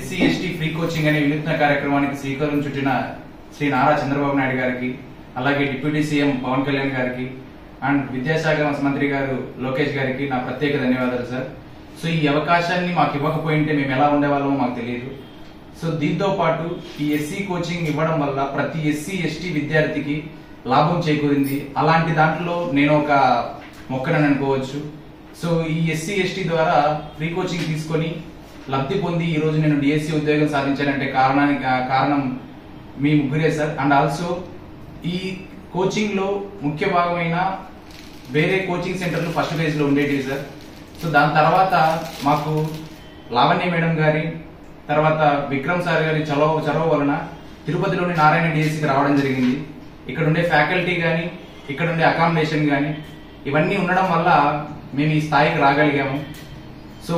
SC ST free coaching అనే వినూత్న కార్యక్రమానికి శ్రీకారం చుట్టిన శ్రీ నారా చంద్రబాబు నాయుడు గారికి, అలాగే డిప్యూటీ సీఎం పవన్ కళ్యాణ్ గారికి అండ్ విద్యాశాఖ మంత్రి గారు లోకేష్ గారికి నా ప్రత్యేక ధన్యవాదాలు సార్. సో ఈ అవకాశాన్ని మాకు ఇవ్వకపోయింటే మేము ఎలా ఉండేవాళ్ళమో మాకు తెలియదు. సో దీంతో పాటు ఈ ఎస్సీ కోచింగ్ ఇవ్వడం వల్ల ప్రతి ఎస్సీ ఎస్టీ విద్యార్థికి లాభం చేకూరింది. అలాంటి దాంట్లో నేను ఒక మొక్కనని అనుకోవచ్చు. సో ఈ ఎస్సీ ఎస్టీ ద్వారా ఫ్రీ కోచింగ్ తీసుకొని లబ్ధి పొంది ఈ రోజు నేను డిఎస్సి ఉద్యోగం సాధించానంటే కారణం మీ ముగ్గురే సార్. అండ్ ఆల్సో ఈ కోచింగ్ లో ముఖ్య భాగమైన వేరే కోచింగ్ సెంటర్లు ఫస్ట్ ఫేజ్ లో ఉండేటివి సార్. సో దాని తర్వాత మాకు లావణ్య మేడం గారి, తర్వాత విక్రమ్ సార్ గారి చొరవ వలన తిరుపతిలోని నారాయణ డిఎస్సికి రావడం జరిగింది. ఇక్కడ ఉండే ఫ్యాకల్టీ కానీ, ఇక్కడ ఉండే అకామిడేషన్ కానీ ఇవన్నీ ఉండడం వల్ల మేము ఈ స్థాయికి రాగలిగాము. సో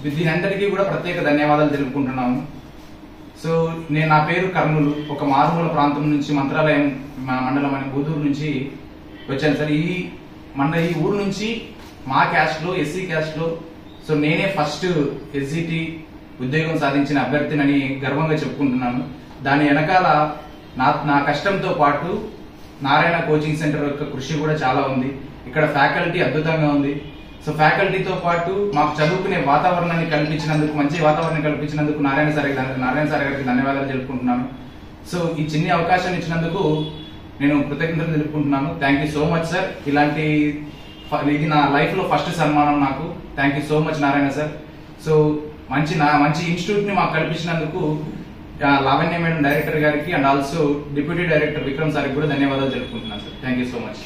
దీని అందరికీ కూడా ప్రత్యేక ధన్యవాదాలు తెలుపుకుంటున్నాము. సో నా పేరు కర్నూలు, ఒక మారుమూల ప్రాంతం నుంచి మంత్రాలయం మండలం అనే బూదూరు నుంచి వచ్చాను సార్. ఈ ఊరు నుంచి మా క్యాస్ట్ లో, ఎస్సీ క్యాస్ట్ లో సో నేనే ఫస్ట్ ఎస్జిటి ఉద్యోగం సాధించిన అభ్యర్థినని గర్వంగా చెప్పుకుంటున్నాను. దాని వెనకాల నా కష్టంతో పాటు నారాయణ కోచింగ్ సెంటర్ యొక్క కృషి కూడా చాలా ఉంది. ఇక్కడ ఫ్యాకల్టీ అద్భుతంగా ఉంది. సో ఫ్యాకల్టీతో పాటు మాకు చదువుకునే వాతావరణాన్ని కల్పించినందుకు, మంచి వాతావరణాన్ని కల్పించినందుకు నారాయణ సార్ గారికి ధన్యవాదాలు తెలుపుకుంటున్నాను. సో ఈ చిన్న అవకాశం ఇచ్చినందుకు నేను కృతజ్ఞతలు తెలుపుకుంటున్నాను. Thank you so much sir. ఇది నా లైఫ్ లో ఫస్ట్ సన్మానం నాకు. Thank you so much Narayana sir. So మంచి ఇన్స్టిట్యూట్ ని మాకు కల్పించినందుకు లావణ్య మేడం డైరెక్టర్ గారికి and also deputy director Vikram సార్కి కూడా ధన్యవాదాలు తెలుపుకుంటున్నాను sir. Thank you so much.